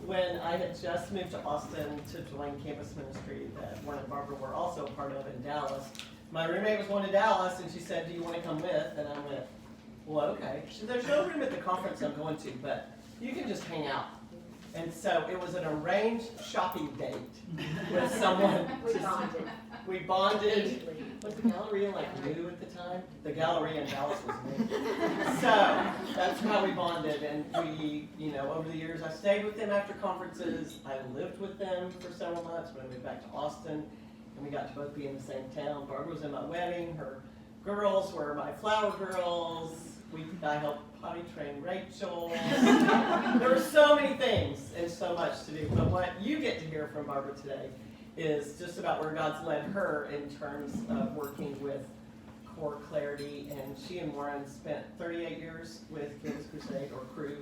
when I had just moved to Austin to join campus ministry that Warren and Barbara were also a part of in Dallas. My roommate was going to Dallas, and she said, "Do you want to come with?" And I went, "Well, okay." She said, "There's no room at the conference I'm going to, but you can just hang out." And so it was an arranged shopping date with someone. We bonded. Was the Galleria like new at the time? The Galleria in Dallas was new. So that's how we bonded. And we, over the years, I stayed with them after conferences. I lived with them for several months when I moved back to Austin. And we got to both be in the same town. Barbara was in my wedding. Her girls were my flower girls. I helped potty train Rachel. There were so many things and so much to do. But what you get to hear from Barbara today is just about where God's led her in terms of working with Core Clarity. And she and Warren spent 38 years with Campus Crusade, or Crew,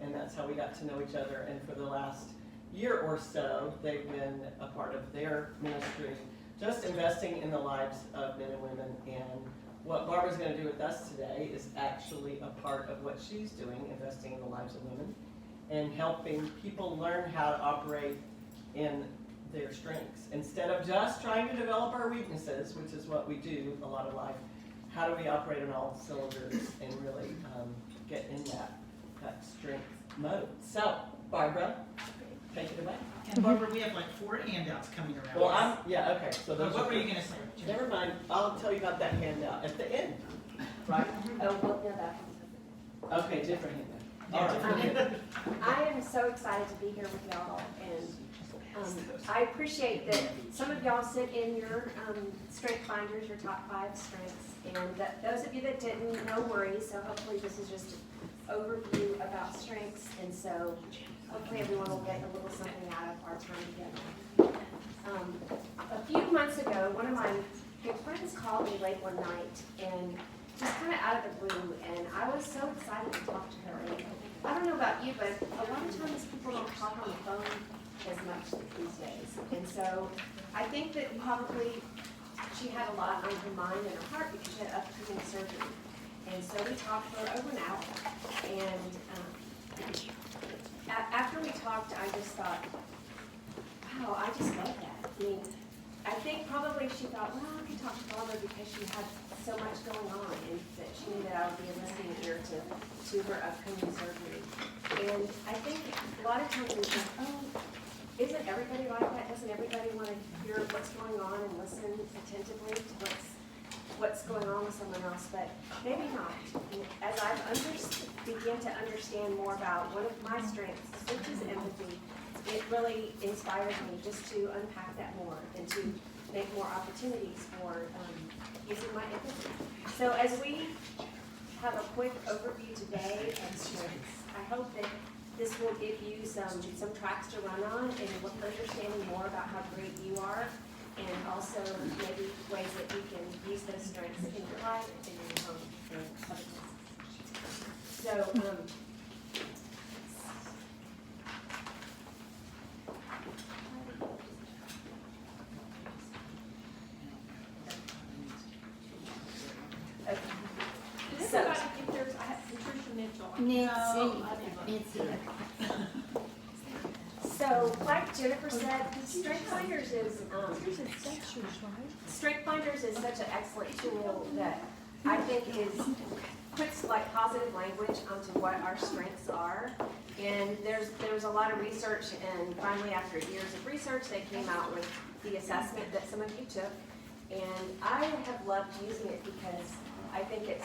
and that's how we got to know each other. And for the last year or so, they've been a part of their ministry, just investing in the lives of men and women. And what Barbara's going to do with us today is actually a part of what she's doing, investing in the lives of women and helping people learn how to operate in their strengths. Instead of just trying to develop our weaknesses, which is what we do a lot of life, how do we operate on all cylinders and really get in that strength mode? So, Barbara, take it away. And Barbara, we have like 4 handouts coming around. Well, okay. So those what were you going to say? Never mind. I'll tell you about that handout at the end. Right? Oh, well, no, that one's Okay, different handout. Yeah, All right. different. I am so excited to be here with y'all, and I appreciate that some of y'all sent in your Strengthfinders, your top 5 strengths, and that those of you that didn't, no worries. So hopefully this is just an overview about strengths, and so hopefully everyone will get a little something out of our time together. A few months ago, one of my good friends called me late one night, and just kind of out of the blue, and I was so excited to talk to her. And I don't know about you, but a lot of times people don't talk on the phone as much these days. And so I think that probably she had a lot on her mind and her heart because she had upcoming surgery. And so we talked for over an hour. And after we talked, I just thought, wow, I just love that. I mean, I think probably she thought, well, I could talk to Barbara because she had so much going on, and that she knew that I would be a listening ear to her upcoming surgery. And I think a lot of times we think, oh, isn't everybody like that? Doesn't everybody want to hear what's going on and listen attentively to what's going on with someone else? But maybe not. And as I've begin to understand more about one of my strengths, which is empathy, it really inspires me just to unpack that more and to make more opportunities for using my empathy. So as we have a quick overview today of strengths, I hope that this will give you some tracks to run on and understanding more about how great you are, and also maybe ways that you can use those strengths in your life and in your home and other places. So, So, like Jennifer said, Strengthfinders is such an excellent tool that I think puts like positive language onto what our strengths are. And there's a lot of research, and finally after years of research, they came out with the assessment that some of you took. And I have loved using it because I think it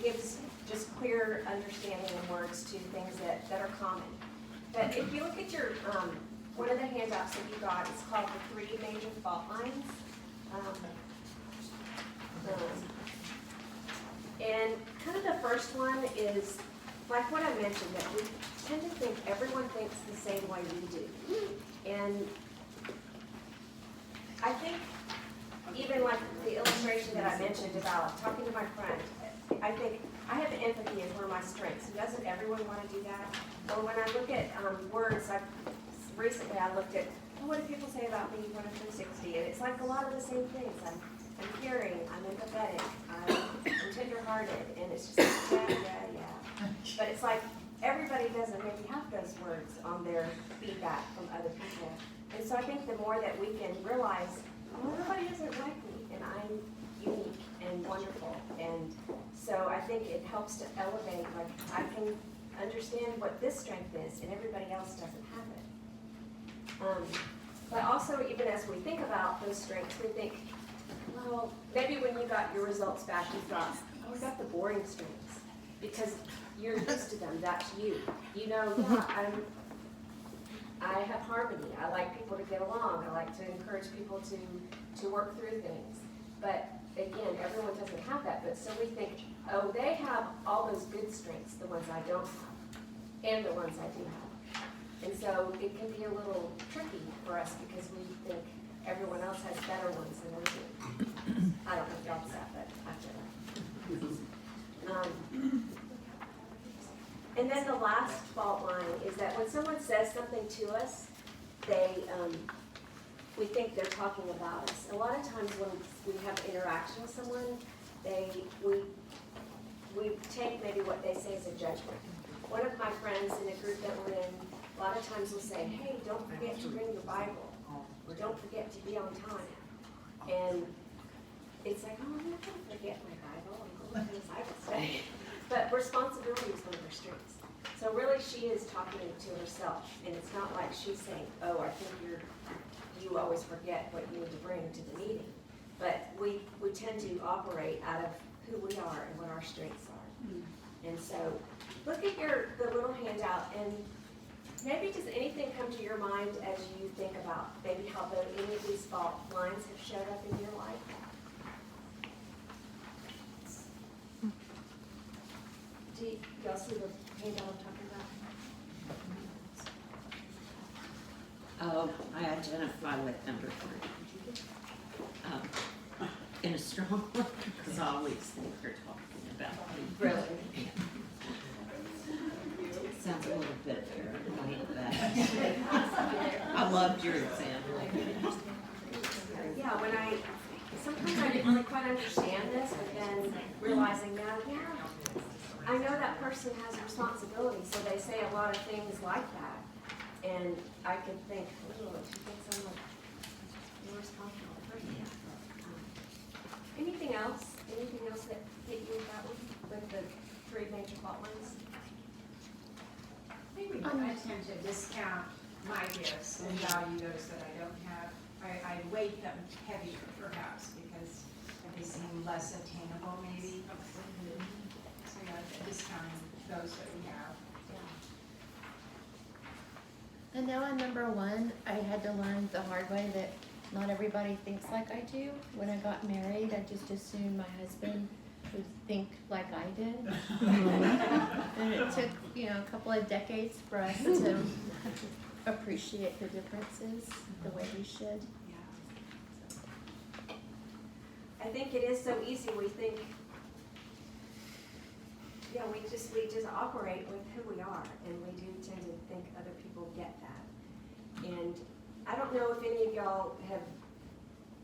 gives just clear understanding in words to things that are common. But if you look at your, one of the handouts that you got, it's called the 3 major fault lines. And kind of the first one is, like what I mentioned, that we tend to think everyone thinks the same way we do. And I think even like the illustration that I mentioned about talking to my friend, I think I have empathy as one of my strengths. Doesn't everyone want to do that? Or when I look at words, recently I looked at, what do people say about me, 360? And it's like a lot of the same things. I'm caring, I'm empathetic, I'm tenderhearted, and it's just like, yeah. But it's like, everybody doesn't maybe have those words on their feedback from other people. And so I think the more that we can realize, well, everybody doesn't like me, and I'm unique and wonderful. And so I think it helps to elevate, like, I can understand what this strength is, and everybody else doesn't have it. But also, even as we think about those strengths, we think, well, maybe when you got your results back, you thought, oh, we got the boring strengths, because you're used to them, that's you. You know, yeah, I have harmony, I like people to get along, I like to encourage people to work through things. But again, everyone doesn't have that, but so we think, oh, they have all those good strengths, the ones I don't have, and the ones I do have. And so it can be a little tricky for us because we think everyone else has better ones than we do. I don't know if y'all do that, but I feel that. And then the last fault line is that when someone says something to us, we think they're talking about us. A lot of times when we have interaction with someone, we take maybe what they say as a judgment. One of my friends in a group that we're in, a lot of times will say, hey, don't forget to bring your Bible, or don't forget to be on time. And it's like, oh, I'm not going to forget my Bible, I'm going to the Bible study. But responsibility is one of her strengths. So really she is talking to herself, and it's not like she's saying, oh, I think you always forget what you need to bring to the meeting. But we tend to operate out of who we are and what our strengths are. And so look at the little handout, and maybe does anything come to your mind as you think about maybe how any of these fault lines have showed up in your life? Do y'all see the handout I'm talking about? I identify with number 3. In a strong way, because I always think they're talking about me. Really? Sounds a little bit paranoid, but I loved your example. Yeah, sometimes I didn't really quite understand this, but then realizing now, yeah, I know that person has a responsibility, so they say a lot of things like that. And I could think, oh, she thinks I'm a irresponsible person. Anything else? Anything else that hit you with that one, with the 3 major fault lines? I tend to discount my gifts and value those that I don't have. I weight them heavier perhaps because they seem less attainable maybe. So yeah, discounting those that we have. I know on number 1, I had to learn the hard way that not everybody thinks like I do. When I got married, I just assumed my husband would think like I did. And it took, a couple of decades for us to appreciate the differences the way we should. I think it is so easy. We think, we just operate with who we are, and we do tend to think other people get that. And I don't know if any of y'all have,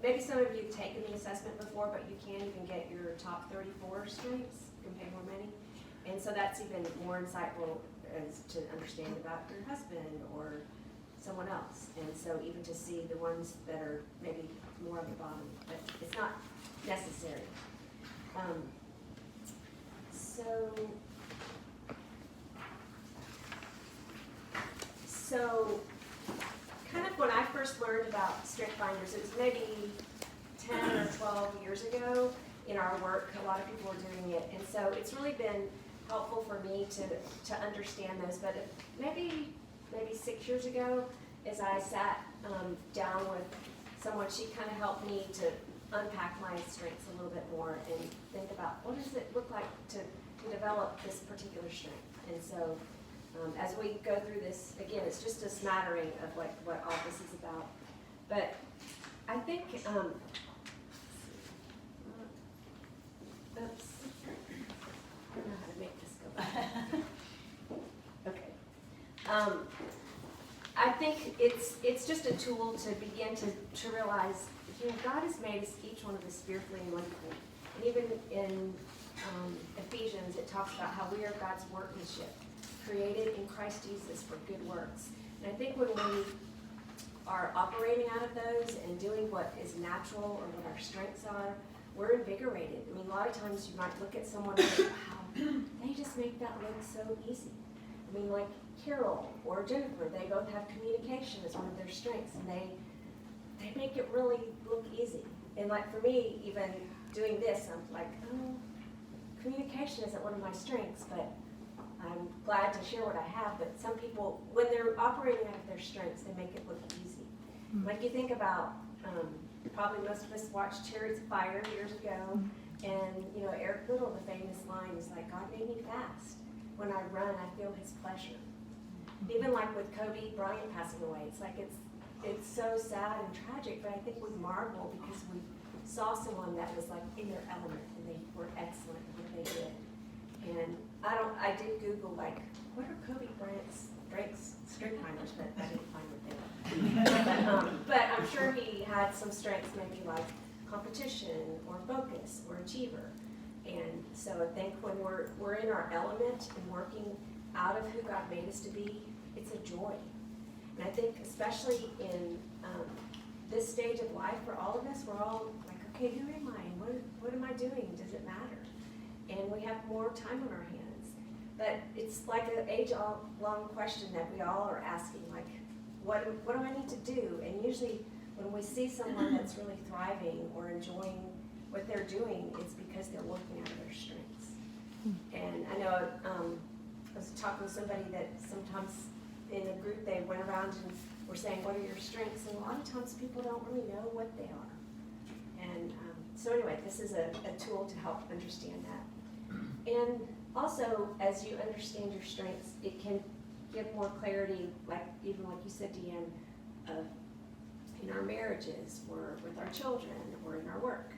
maybe some of you have taken the assessment before, but you can even get your top 34 strengths, you can pay more money. And so that's even more insightful as to understand about your husband or someone else. And so even to see the ones that are maybe more on the bottom, but it's not necessary. So kind of when I first learned about Strengthfinders, it was maybe 10 or 12 years ago in our work. A lot of people were doing it. And so it's really been helpful for me to understand those. But maybe 6 years ago, as I sat down with someone, she kind of helped me to unpack my strengths a little bit more and think about what does it look like to develop this particular strength. And so as we go through this, again, it's just a smattering of what all this is about. But I think, oops, I don't know how to make this go back. Okay. I think it's just a tool to begin to realize, God has made us, each one of us, fearfully and wonderfully. And even in Ephesians, it talks about how we are God's workmanship, created in Christ Jesus for good works. And I think when we are operating out of those and doing what is natural or what our strengths are, we're invigorated. I mean, a lot of times you might look at someone and think, wow, they just make that look so easy. I mean, like Carol or Jennifer, they both have communication as one of their strengths, and they make it really look easy. And like for me, even doing this, I'm like, oh, communication isn't one of my strengths, but I'm glad to share what I have. But some people, when they're operating out of their strengths, they make it look easy. Like you think about, probably most of us watched Chariots of Fire years ago, and you know, Eric Little, the famous line is like, God made me fast. When I run, I feel his pleasure. Even like with Kobe Bryant passing away, it's like it's so sad and tragic, but I think we marvel because we saw someone that was like in their element and they were excellent at what they did. And I did Google like, what are Kobe Bryant's strengthfinders, but I didn't find what they were. But I'm sure he had some strengths, maybe like competition or focus or achiever. And so I think when we're in our element and working out of who God made us to be, it's a joy. And I think especially in this stage of life for all of us, we're all like, okay, who am I? And what am I doing? Does it matter? And we have more time on our hands. But it's like an age-long question that we all are asking, like, what do I need to do? And usually when we see someone that's really thriving or enjoying what they're doing, it's because they're working out of their strengths. And I know I was talking with somebody that sometimes in a group they went around and were saying, what are your strengths? And a lot of times people don't really know what they are. And so anyway, this is a tool to help understand that. And also, as you understand your strengths, it can give more clarity, like even like you said, Deanne, of in our marriages or with our children or in our work.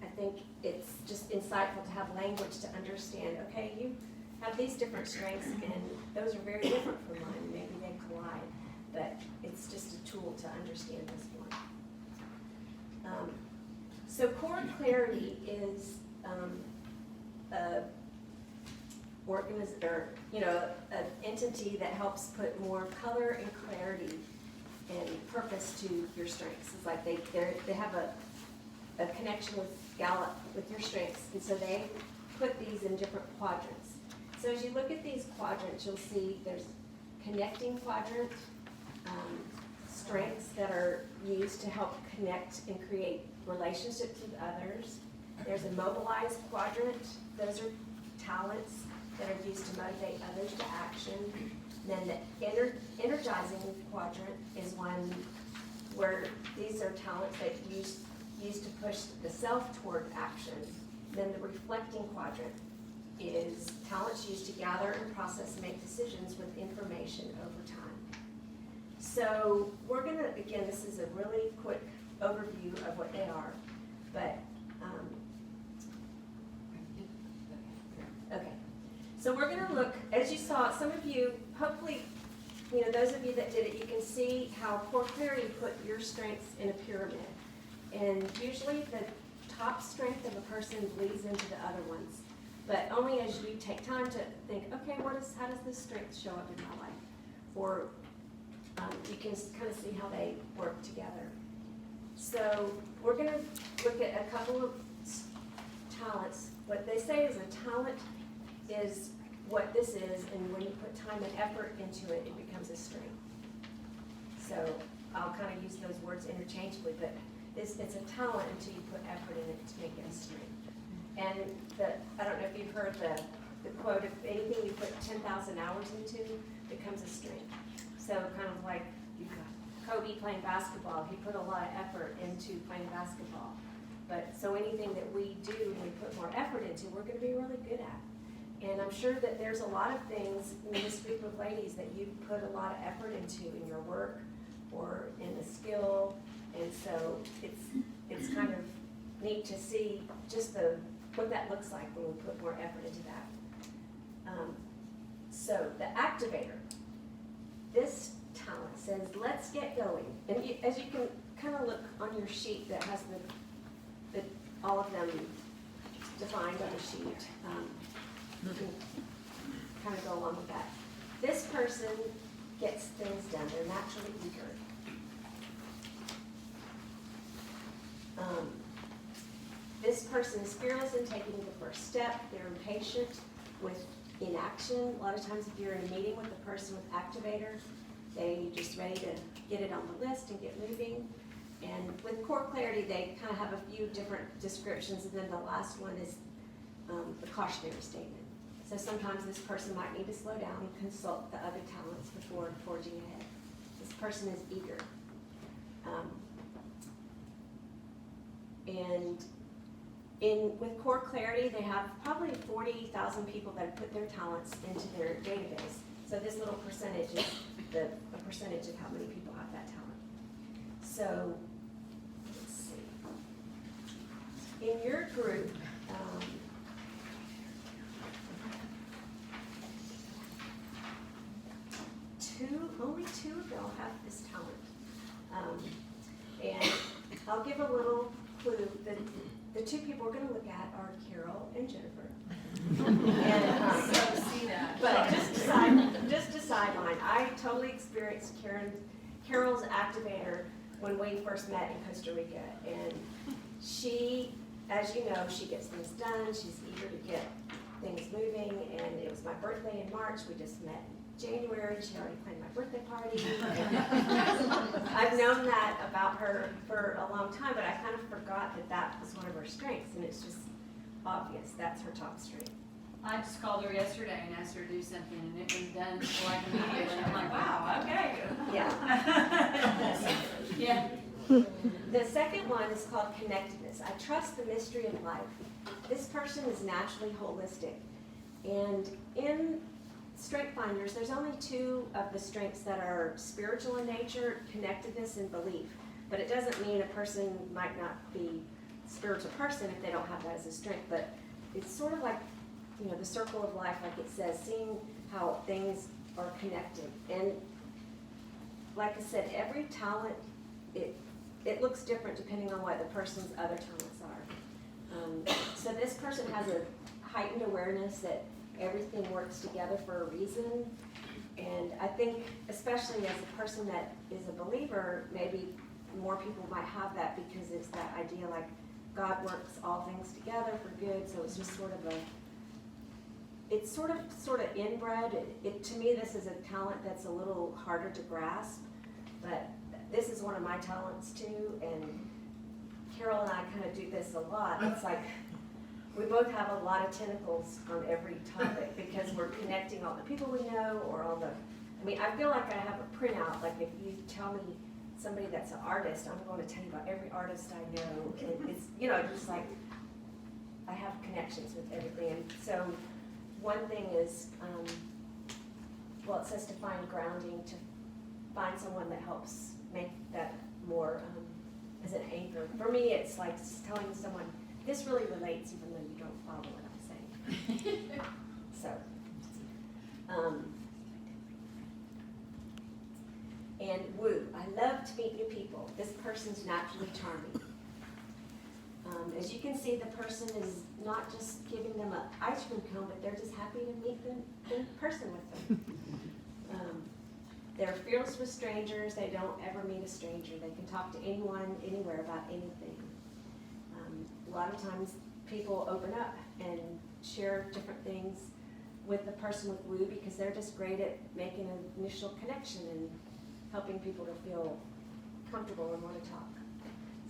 I think it's just insightful to have language to understand, okay, you have these different strengths and those are very different from mine. Maybe they collide, but it's just a tool to understand this one. So core clarity is an entity that helps put more color and clarity and purpose to your strengths. It's like they have a connection with Gallup, with your strengths, and so they put these in different quadrants. So as you look at these quadrants, you'll see there's connecting quadrant, strengths that are used to help connect and create relationships with others. There's a mobilized quadrant. Those are talents that are used to motivate others to action. And then the energizing quadrant is one where these are talents that used to push the self toward action. Then the reflecting quadrant is talents used to gather and process and make decisions with information over time. So we're gonna, again, this is a really quick overview of what they are, but, okay. So we're gonna look, as you saw, some of you, hopefully, you know, those of you that did it, you can see how core clarity put your strengths in a pyramid. And usually the top strength of a person bleeds into the other ones. But only as you take time to think, okay, how does this strength show up in my life? Or you can kind of see how they work together. So we're going to look at a couple of talents. What they say is a talent is what this is, and when you put time and effort into it, it becomes a strength. So I'll kind of use those words interchangeably, but it's a talent until you put effort in it to make it a strength. And I don't know if you've heard the quote, if anything you put 10,000 hours into becomes a strength. So kind of like you've got Kobe playing basketball, he put a lot of effort into playing basketball. But so anything that we do and we put more effort into, we're going to be really good at. And I'm sure that there's a lot of things in this group of ladies that you put a lot of effort into in your work or in a skill. And so it's kind of neat to see just what that looks like when we put more effort into that. So the activator, this talent says, let's get going. And as you can kind of look on your sheet that has all of them defined on the sheet, you can kind of go along with that. This person gets things done, they're naturally eager. This person is fearless in taking the first step, they're impatient with inaction. A lot of times if you're in a meeting with a person with activator, they just ready to get it on the list and get moving. And with core clarity, they kind of have a few different descriptions, and then the last one is the cautionary statement. So sometimes this person might need to slow down and consult the other talents before forging ahead. This person is eager. And with core clarity, they have probably 40,000 people that have put their talents into their database. So this little percentage is a percentage of how many people have that talent. So, let's see. In your group, only two of y'all have this talent. And I'll give a little clue. The two people we're going to look at are Carol and Jennifer. And, see that. but just a sideline. I totally experienced Carol's activator when we first met in Costa Rica, and she, as you know, she gets things done. She's eager to get things moving, and it was my birthday in March. We just met in January. She already planned my birthday party. I've known that about her for a long time, but I kind of forgot that that was one of her strengths, and it's just obvious. That's her top strength. I just called her yesterday and asked her to do something, and it was done before I could leave. And I'm like, wow, okay. Yeah. Yeah. The second one is called connectedness. I trust the mystery of life. This person is naturally holistic. And in Strengthfinders, there's only two of the strengths that are spiritual in nature, connectedness and belief. But it doesn't mean a person might not be a spiritual person if they don't have that as a strength. But it's sort of like, you know, the circle of life, like it says, seeing how things are connected. And like I said, every talent, it looks different depending on what the person's other talents are. So this person has a heightened awareness that everything works together for a reason. And I think, especially as a person that is a believer, maybe more people might have that because it's that idea like God works all things together for good. So it's just sort of it's sort of inbred. To me, this is a talent that's a little harder to grasp, but this is one of my talents too, and Carol and I kind of do this a lot. It's like we both have a lot of tentacles on every topic because we're connecting all the people we know or all the, I mean, I feel like I have a printout, like if you tell me somebody that's an artist, I'm going to tell you about every artist I know, and it's, you know, just like I have connections with everything. And so one thing is, well, it says to find grounding, to find someone that helps make that more as an anchor. For me, it's like telling someone, this really relates even though you don't follow what I'm saying. So, and woo, I love to meet new people. This person's naturally charming. As you can see, the person is not just giving them an ice cream cone, but they're just happy to meet them in person with them. They're fearless with strangers. They don't ever meet a stranger. They can talk to anyone, anywhere about anything. A lot of times people open up and share different things with the person with woo because they're just great at making an initial connection and helping people to feel comfortable and want to talk.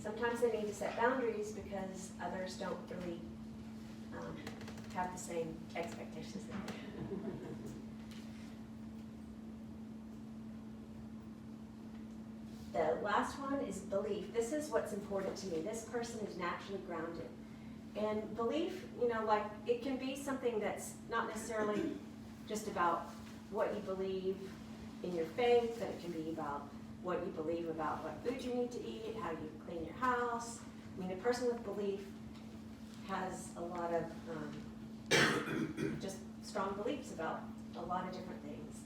Sometimes they need to set boundaries because others don't really have the same expectations that they have. The last one is belief. This is what's important to me. This person is naturally grounded. And belief, you know, like it can be something that's not necessarily just about what you believe in your faith, but it can be about what you believe about what food you need to eat, how you clean your house. I mean, a person with belief has a lot of just strong beliefs about a lot of different things.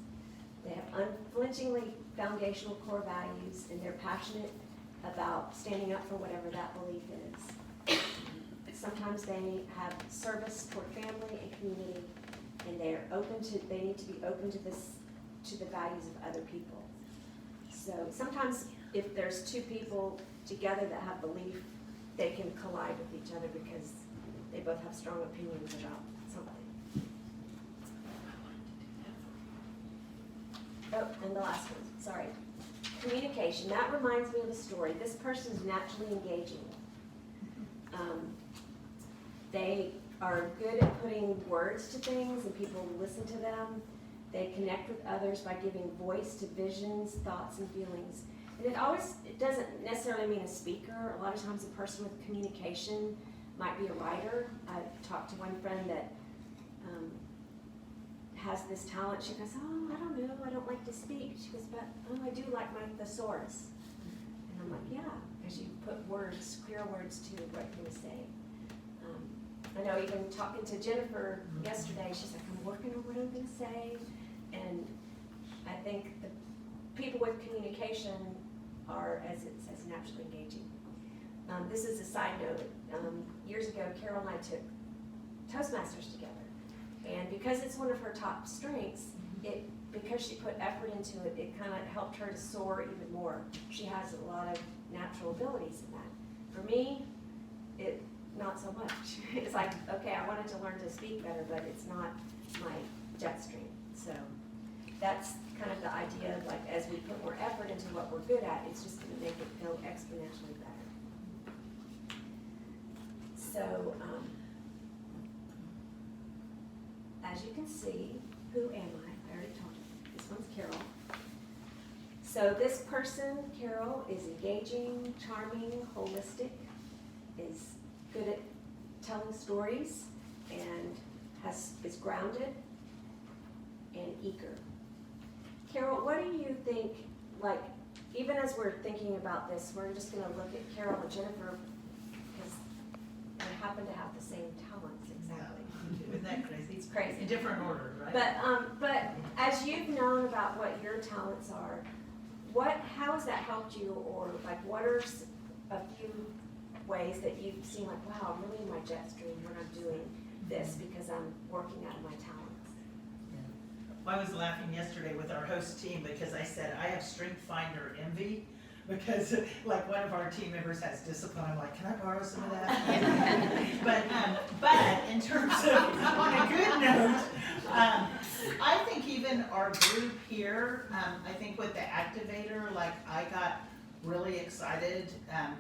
They have unflinchingly foundational core values, and they're passionate about standing up for whatever that belief is. Sometimes they have service toward family and community, and they need to be open to the values of other people. So sometimes if there's two people together that have belief, they can collide with each other because they both have strong opinions about something. Oh, and the last one, sorry. Communication, that reminds me of a story. This person is naturally engaging. They are good at putting words to things and people listen to them. They connect with others by giving voice to visions, thoughts, and feelings. And it doesn't necessarily mean a speaker. A lot of times a person with communication might be a writer. I've talked to one friend that has this talent. She goes, oh, I don't know, I don't like to speak. She goes, but I do like my thesaurus. And I'm like, yeah, because you put words, clear words to what you're going to say. I know even talking to Jennifer yesterday, she's like, I'm working on what I'm going to say. And I think the people with communication are, as it says, naturally engaging. This is a side note. Years ago, Carol and I took Toastmasters together. And because it's one of her top strengths, because she put effort into it, it kind of helped her to soar even more. She has a lot of natural abilities in that. For me, not so much. It's like, okay, I wanted to learn to speak better, but it's not my jet stream. So that's kind of the idea of like, as we put more effort into what we're good at, it's just going to make it go exponentially better. So, as you can see, who am I? I already told you. This one's Carol. So this person, Carol, is engaging, charming, holistic, is good at telling stories, and is grounded and eager. Carol, what do you think, like, even as we're thinking about this, we're just going to look at Carol and Jennifer because they happen to have the same talents exactly. Yeah. Isn't that crazy? It's crazy. In different order, right? But as you've known about what your talents are, how has that helped you, or like what are a few ways that you've seen like, wow, I'm really in my jet stream when I'm doing this because I'm working out of my talents? Well, I was laughing yesterday with our host team because I said I have Strengthfinder envy because like one of our team members has discipline. I'm like, can I borrow some of that? but in terms of on a good note, I think even our group here, I think with the activator, like I got really excited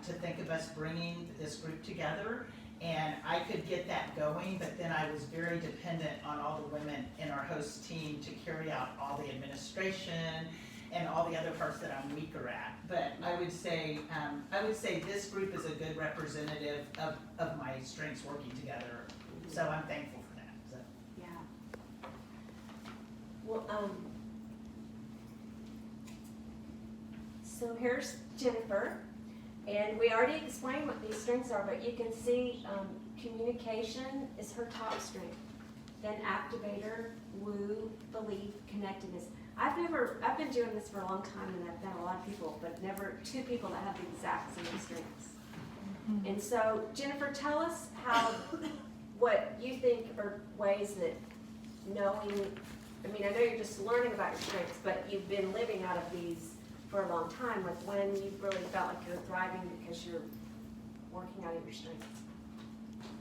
to think of us bringing this group together, and I could get that going, but then I was very dependent on all the women in our host team to carry out all the administration and all the other parts that I'm weaker at. But I would say this group is a good representative of my strengths working together, so I'm thankful for that. So. Yeah. Well, so here's Jennifer, and we already explained what these strengths are, but you can see communication is her top strength. Then activator, woo, belief, connectedness. I've been doing this for a long time, and I've met a lot of people, but never two people that have the exact same strengths. Mm-hmm. And so, Jennifer, tell us what you think are ways that knowing, I mean, I know you're just learning about your strengths, but you've been living out of these for a long time, like when you really felt like you're thriving because you're working out of your strengths.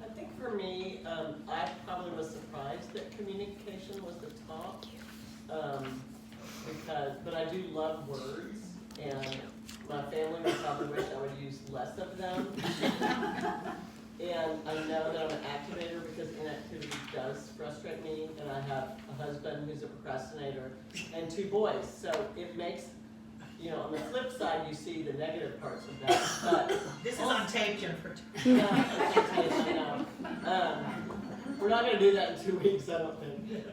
I think for me, I probably was surprised that communication was the top, but I do love words, and my family would probably wish I would use less of them. And I know that I'm an activator because inactivity does frustrate me, and I have a husband who's a procrastinator and 2 boys, so it makes, on the flip side, you see the negative parts of that. But This is on tape, Jennifer. We're not going to do that in 2 weeks, I don't think.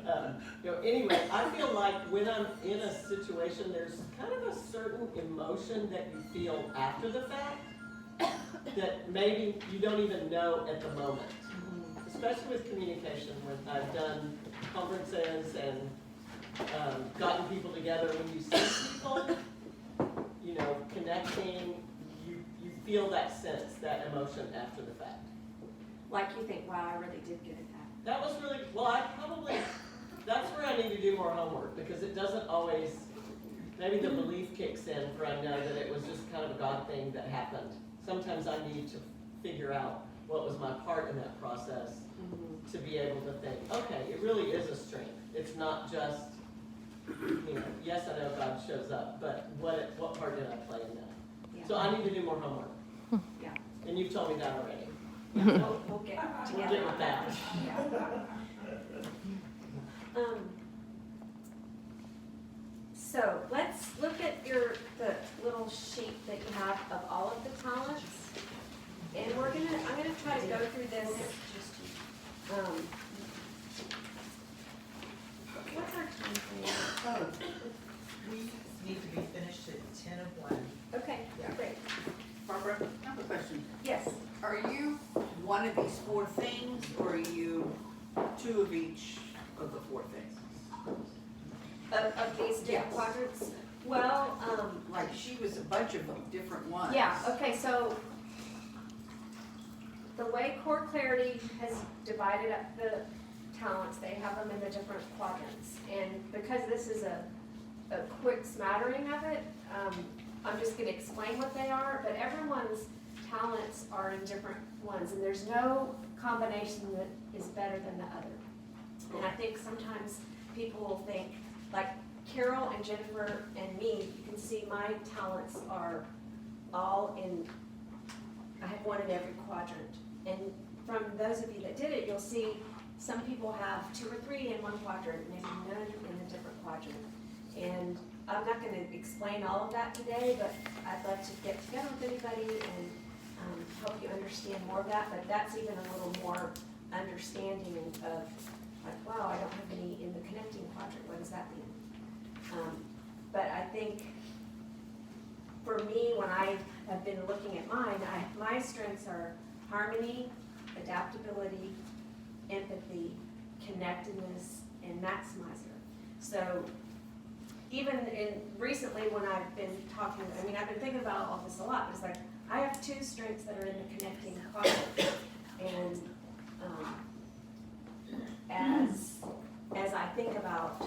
Anyway, I feel like when I'm in a situation, there's kind of a certain emotion that you feel after the fact that maybe you don't even know at the moment. Especially with communication, when I've done conferences and gotten people together, when you see people, connecting, you feel that sense, that emotion after the fact. Like you think, wow, I really did good at that. That was really, well, I probably that's where I need to do more homework, because it doesn't always, maybe the belief kicks in for I know that it was just kind of a God thing that happened. Sometimes I need to figure out what was my part in that process to be able to think, okay, it really is a strength. It's not just, you know, yes, I know God shows up, but what part did I play in that? Yeah. So I need to do more homework. Yeah. And you've told me that already. We'll get We'll together get on with that. that. So let's look at the little sheet that you have of all of the talents. And I'm gonna try to go through this. What's our time frame? Oh, we need to be finished at 10:01. Okay, great. Barbara, I have a question. Yes, Are you one of these four things, or are you two of each of the four things? of these Yes. quadrants. Well, Like, she was a bunch of them, different ones. yeah, okay, so the way Core Clarity has divided up the talents, they have them in the different quadrants. And because this is a quick smattering of it, I'm just gonna explain what they are, but everyone's talents are in different ones, and there's no combination that is better than the other. And I think sometimes people will think, like Carol and Jennifer and me, you can see my talents are all in, I have one in every quadrant. And from those of you that did it, you'll see some people have 2 or 3 in one quadrant, maybe none in a different quadrant. And I'm not gonna explain all of that today, but I'd love to get together with anybody and help you understand more of that, but that's even a little more understanding of, like, wow, I don't have any in the connecting quadrant, what does that mean? But I think, for me, when I have been looking at mine, my strengths are harmony, adaptability, empathy, connectedness, and maximizer. So, even recently when I've been talking, I mean, I've been thinking about all this a lot, but it's like, I have 2 strengths that are in the connecting quadrant. And as I think about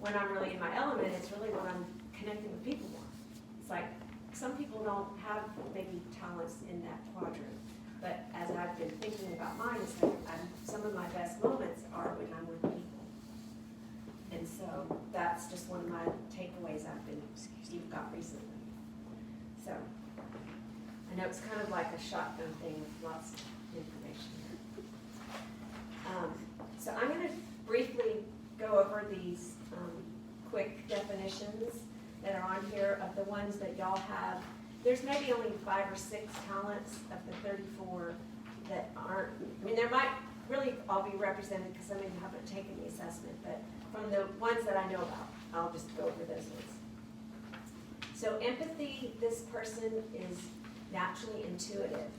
when I'm really in my element, it's really when I'm connecting with people more. It's like, some people don't have maybe talents in that quadrant, but as I've been thinking about mine, it's like, some of my best moments are when I'm with people. And so that's just one of my takeaways you've got recently. So I know it's kind of like a shotgun thing with lots of information here. So I'm going to briefly go over these quick definitions that are on here of the ones that y'all have. There's maybe only 5 or 6 talents of the 34 that aren't, I mean, there might really all be represented because some of you haven't taken the assessment, but from the ones that I know about, I'll just go over those ones. So empathy, this person is naturally intuitive.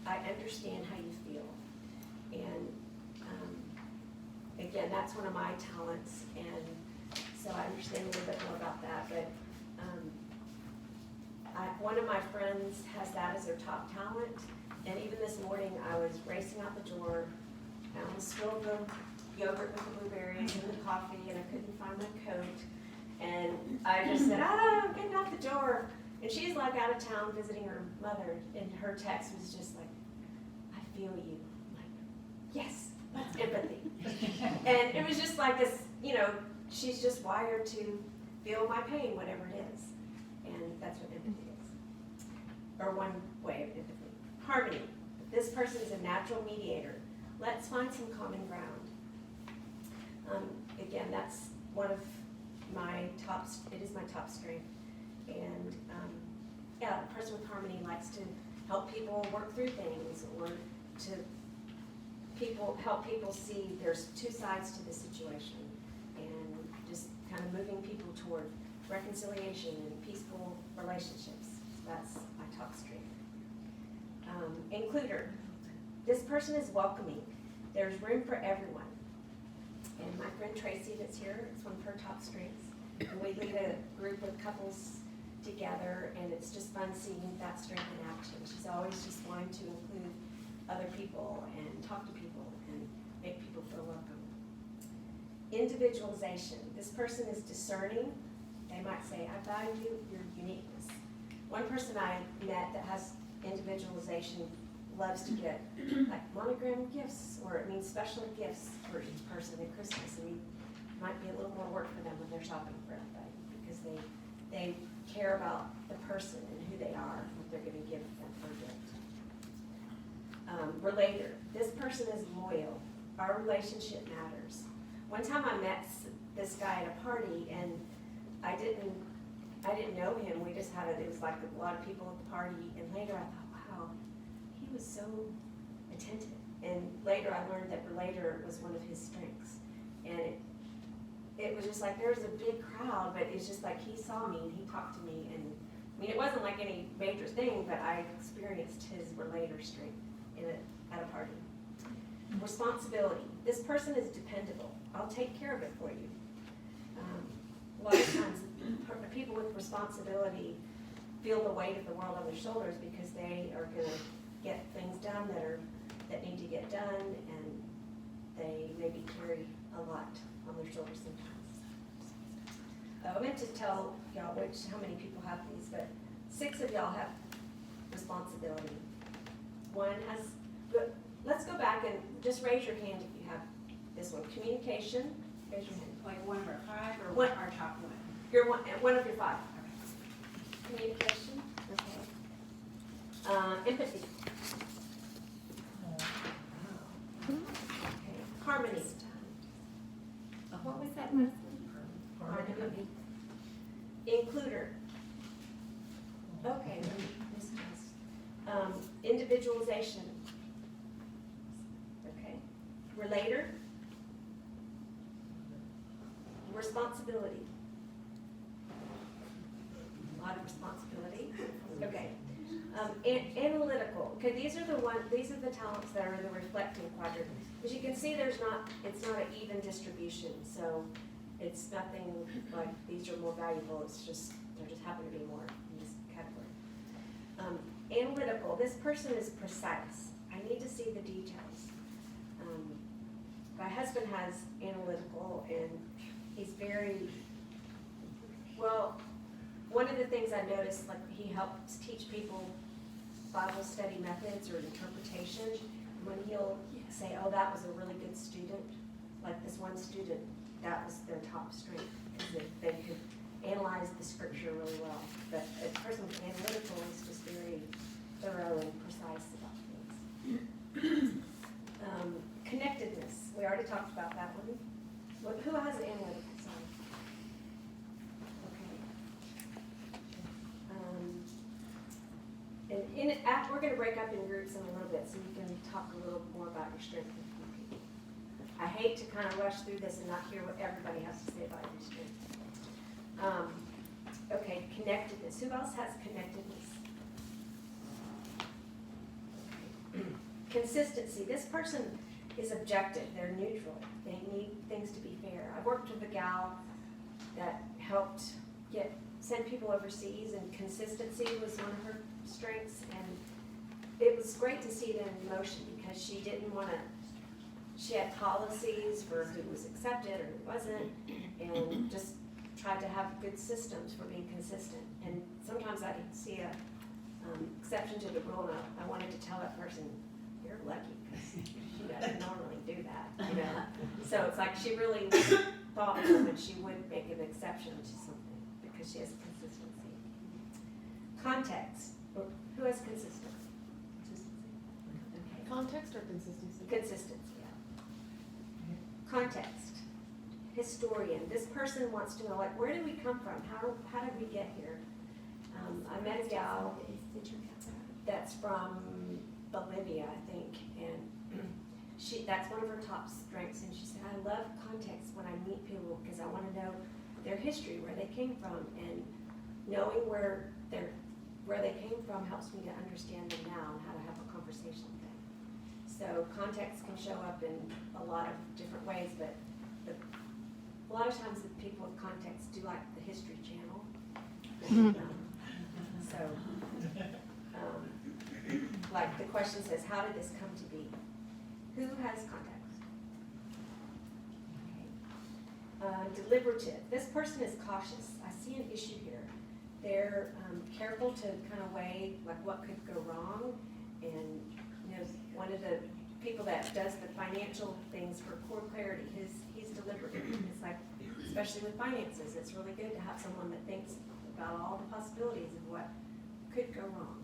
I understand how you feel. And again, that's one of my talents, and so I understand a little bit more about that. But one of my friends has that as their top talent, and even this morning I was racing out the door, I almost spilled the yogurt with the blueberries and the coffee, and I couldn't find my coat, and I just said, I'm getting out the door. And she's like out of town visiting her mother, and her text was just like, I feel you. I'm like, yes, that's empathy. And it was just like this, you know, she's just wired to feel my pain, whatever it is. And that's what empathy is. Or one way of empathy. Harmony. This person is a natural mediator. Let's find some common ground. Again, that's one of my it is my top strength. And yeah, the person with harmony likes to help people work through things, or to help people see there's 2 sides to the situation, and just kind of moving people toward reconciliation and peaceful relationships. That's my top strength. Includer. This person is welcoming. There's room for everyone. And my friend Tracy that's here, it's one of her top strengths. And we lead a group of couples together, and it's just fun seeing that strength in action. She's always just wanting to include other people and talk to people and make people feel welcome. Individualization. This person is discerning. They might say, I value your uniqueness. One person I met that has individualization loves to get like monogram gifts, or it means special gifts for each person at Christmas. And it might be a little more work for them when they're shopping for everybody, because they care about the person and who they are, what they're gonna give them for a gift. Relator. This person is loyal. Our relationship matters. One time I met this guy at a party, and I didn't know him. We just had it was like a lot of people at the party, and later I thought, wow, he was so attentive. And later I learned that relator was one of his strengths. And it was just like, there was a big crowd, but it's just like he saw me and he talked to me, and I mean, it wasn't like any major thing, but I experienced his relator strength at a party. Responsibility. This person is dependable. I'll take care of it for you. A lot of times, people with responsibility feel the weight of the world on their shoulders because they are going to get things done that need to get done, and they maybe carry a lot on their shoulders sometimes. I meant to tell y'all how many people have these, but 6 of y'all have responsibility. One has, but let's go back and just raise your hand if you have this one. Communication, raise your hand. Like one of our 5 or What? our top one? You're one of your 5. Communication, okay. Empathy. Okay. Harmony. What was that last one? Harmony. Includer. Okay. Individualization. Okay. Relator. Responsibility. A lot of responsibility. Okay. Analytical. Okay, these are the talents that are in the reflecting quadrant. As you can see, it's not an even distribution, so it's nothing like these are more valuable. It's just there just happen to be more in this category. Analytical. This person is precise. I need to see the details. My husband has analytical, and he's very well. One of the things I noticed, like he helps teach people Bible study methods or interpretation. When he'll say, "Oh, that was a really good student," like this one student, that was their top strength because they could analyze the scripture really well. But a person with analytical is just very thorough and precise about things. Connectedness. We already talked about that one. Who has analytical? Sorry. Okay. We're going to break up in groups in a little bit, so you can talk a little more about your strength with people. I hate to kind of rush through this and not hear what everybody has to say about your strength. Okay, connectedness. Who else has connectedness? Okay. Consistency. This person is objective. They're neutral. They need things to be fair. I worked with a gal that helped send people overseas, and consistency was one of her strengths, and it was great to see it in motion because she didn't want to, she had policies for who was accepted or who wasn't, and just tried to have good systems for being consistent. And sometimes I see a exception to the rule, and I wanted to tell that person, you're lucky because she doesn't normally do that, you know. So it's like she really thought that she would make an exception to something because she has consistency. Context. Who has consistency? Okay. Context or consistency? Consistency, yeah. Context. Historian. This person wants to know, like, where did we come from? How did we get here? I met a gal that's from Bolivia, I think, and that's one of her top strengths, and she said, I love context when I meet people because I want to know their history, where they came from, and knowing where they came from helps me to understand them now and how to have a conversation with them. So context can show up in a lot of different ways, but a lot of times the people with context do like the History Channel. Like the question says, how did this come to be? Who has context? Okay. Deliberative. This person is cautious. I see an issue here. They're careful to kind of weigh like what could go wrong. And you know, one of the people that does the financial things for core clarity, he's deliberative. It's like, especially with finances, it's really good to have someone that thinks about all the possibilities of what could go wrong.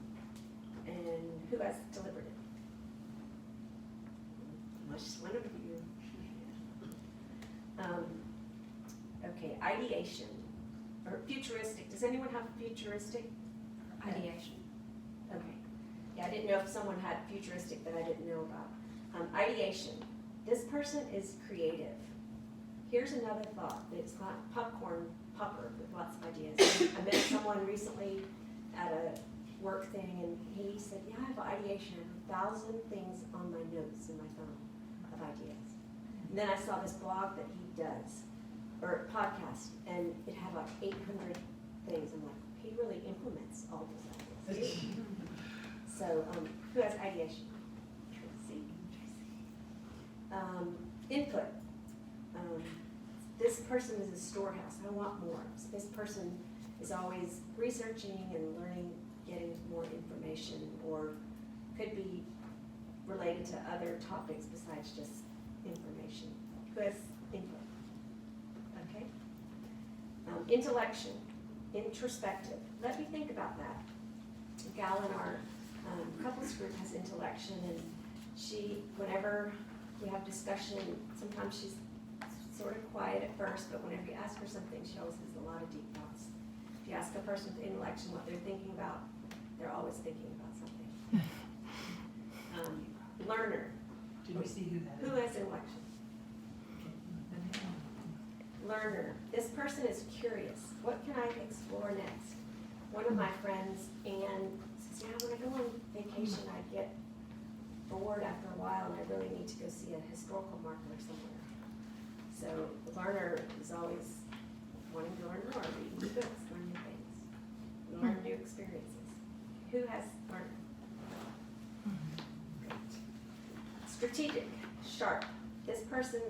And who has deliberative? Just one of you. Okay, ideation or futuristic. Does anyone have futuristic? Ideation. Okay. Yeah, I didn't know if someone had futuristic that I didn't know about. Ideation. This person is creative. Here's another thought. It's not popcorn popper with lots of ideas. I met someone recently at a work thing, and he said, yeah, I have ideation. I have 1,000 things on my notes in my phone of ideas. And then I saw this blog that he does, or podcast, and it had like 800 things. I'm like, he really implements all those ideas. So, who has ideation? Tracy. Input. This person is a storehouse. I want more. So this person is always researching and learning, getting more information, or could be related to other topics besides just information. Who has input? Okay. Intellection, introspective. Let me think about that. A gal in our couples group has intellection, and she, whenever we have discussion, sometimes she's sort of quiet at first, but whenever you ask her something, she always has a lot of deep thoughts. If you ask a person with intellection what they're thinking about, they're always thinking about something. Learner. Did we see who that Who is? has intellection? Learner. This person is curious. What can I explore next? One of my friends, Anne, says, yeah, when I go on vacation, I get bored after a while and I really need to go see a historical marker somewhere. So the learner is always wanting to learn more, reading new books, learn new things, learn new experiences. Who has learned? Great. Strategic, sharp. This person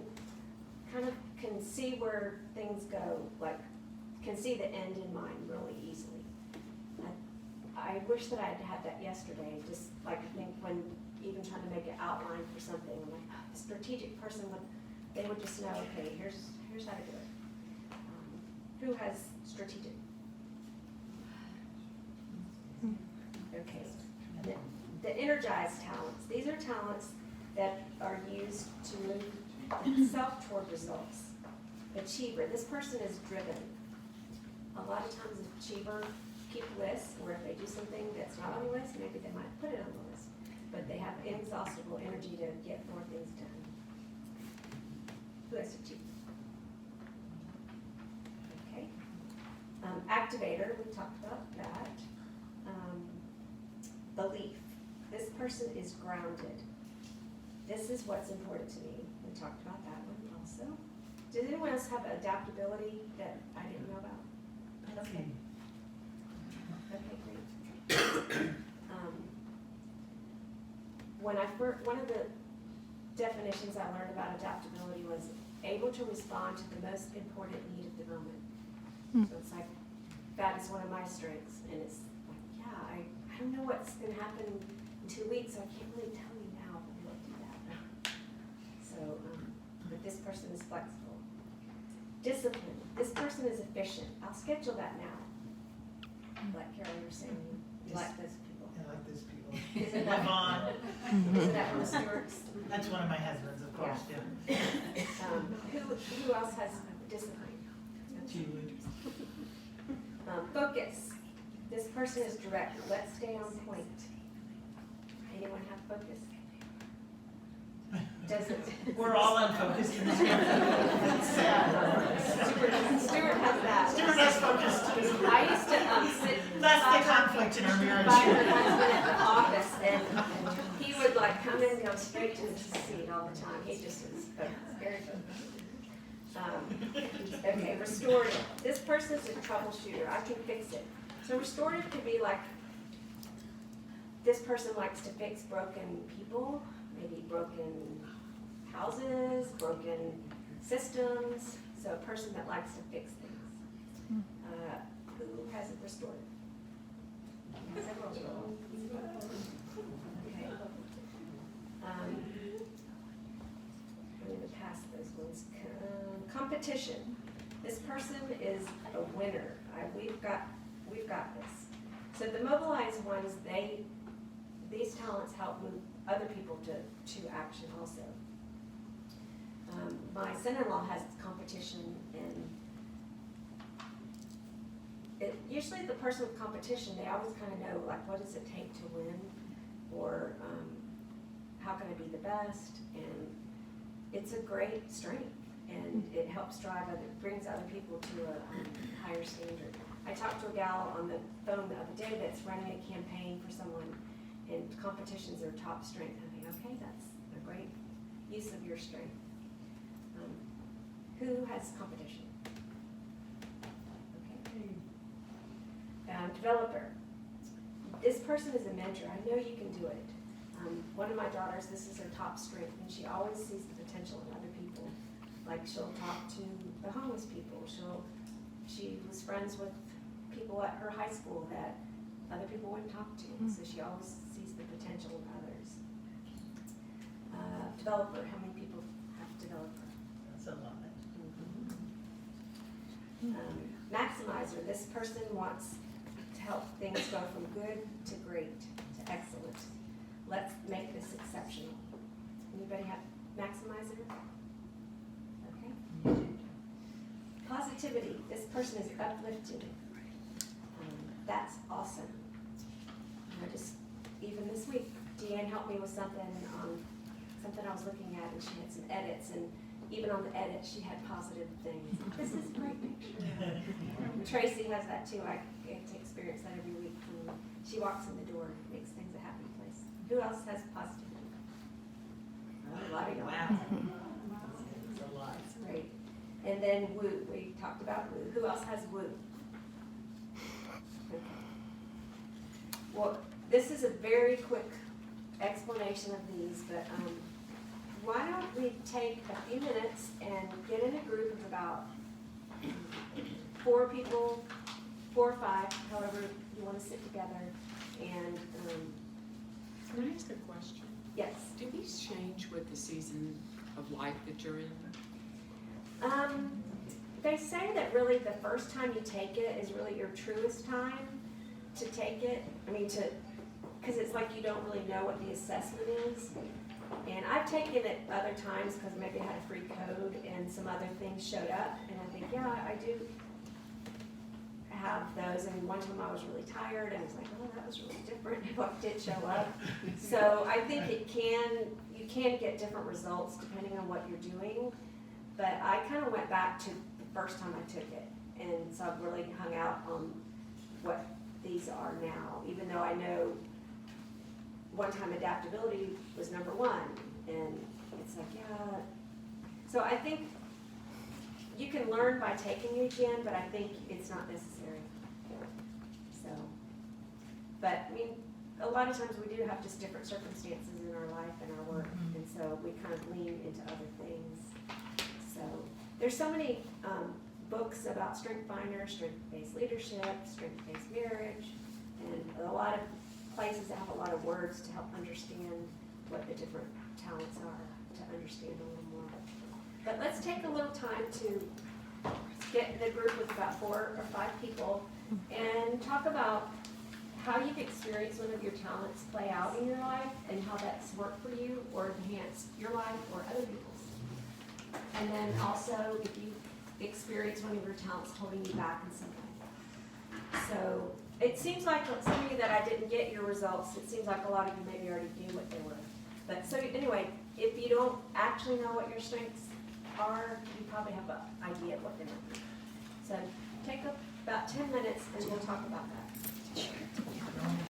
kind of can see where things go, like can see the end in mind really easily. I wish that I had had that yesterday, just like I think when even trying to make an outline for something, I'm like, a strategic person would, they would just know, okay, here's how to do it. Who has strategic? Okay. The energized talents. These are talents that are used to move self toward results. Achiever. This person is driven. A lot of times, achiever keep lists, or if they do something that's not on the list, maybe they might put it on the list. But they have inexhaustible energy to get more things done. Who has achiever? Okay. Activator, we talked about that. Belief. This person is grounded. This is what's important to me. We talked about that one also. Did anyone else have adaptability that I didn't know about? Okay. Okay, great. One of the definitions I learned about adaptability was able to respond to the most important need of the moment. So it's like, that is one of my strengths, and it's like, yeah, I don't know what's gonna happen in 2 weeks, so I can't really tell you now if I'm gonna do that. So, but this person is flexible. Discipline. This person is efficient. I'll schedule that now. Like Carol, you were saying, you like those people. I like those people. Isn't that, Yvonne, isn't that one of Stuart's? that's one of my husbands, of course, yeah. Who else has discipline? Julie. Focus. This person is direct. Let's stay on point. Anyone have focus? Does it? We're all unfocused in this room. It's sad. Stuart has that. Stuart has focused too. I used to sit That's by the conflict in our marriage. by her husband at the office, and he would like come in and go straight to his seat all the time. He just was focused, very focused. Okay, restorative. This person's a troubleshooter. I can fix it. So restorative could be like, this person likes to fix broken people, maybe broken houses, broken systems. So a person that likes to fix things. Who has it restored? Several people. Okay. I'm going to pass those ones. Competition. This person is a winner. We've got this. So the mobilized ones, these talents help move other people to action also. My son-in-law has competition, and usually the person with competition, they always kind of know, like, what does it take to win, or how can I be the best, and it's a great strength, and it helps brings other people to a higher standard. I talked to a gal on the phone the other day that's running a campaign for someone, and competition's their top strength. I think, okay, that's a great use of your strength. Who has competition? Okay. Developer. This person is a mentor. I know you can do it. One of my daughters, this is her top strength, and she always sees the potential in other people. Like, she'll talk to the homeless people. She was friends with people at her high school that other people wouldn't talk to, so she always sees the potential in others. Developer, how many people have developer? That's a lot. Maximizer, this person wants to help things go from good to great to excellent. Let's make this exceptional. Anybody have maximizer? Okay. Positivity, this person is uplifted. That's awesome. Even this week, Deanne helped me with something I was looking at, and she had some edits, and even on the edit, she had positive things. This is a great picture. Tracy has that too. I get to experience that every week. When she walks in the door, it makes things a happy place. Who else has positivity? A lot of y'all. Wow. It's a lot. That's great. And then woo. We talked about woo. Who else has woo? Okay. Well, this is a very quick explanation of these, but why don't we take a few minutes and get in a group of about 4 people, 4 or 5, however you want to sit together, and Can I ask a question? yes. Do these change with the season of life that you're in? They say that really the first time you take it is really your truest time to take it. Because it's like you don't really know what the assessment is. And I've taken it other times because maybe I had a free code and some other things showed up. And I think, yeah, I do have those. And one time I was really tired and I was like, oh, that was really different. What did show up? So I think you can get different results depending on what you're doing. But I kind of went back to the first time I took it. And so I've really hung out on what these are now, even though I know one time adaptability was number 1, and it's like, yeah. So I think you can learn by taking it again, but I think it's not necessary. So, but a lot of times we do have just different circumstances in our life and our work, and so we kind of lean into other things. So there's so many books about Strengthfinders, strength-based leadership, strength-based marriage, and a lot of places that have a lot of words to help understand what the different talents are, to understand a little more. But let's take a little time to get in a group with about 4 or 5 people and talk about how you've experienced one of your talents play out in your life and how that's worked for you or enhanced your life or other people's. And then also if you experience one of your talents holding you back in some way. So it seems like some of you that I didn't get your results, it seems like a lot of you maybe already knew what they were. But so anyway, if you don't actually know what your strengths are, you probably have an idea of what they might be. So take about 10 minutes and we'll talk about that.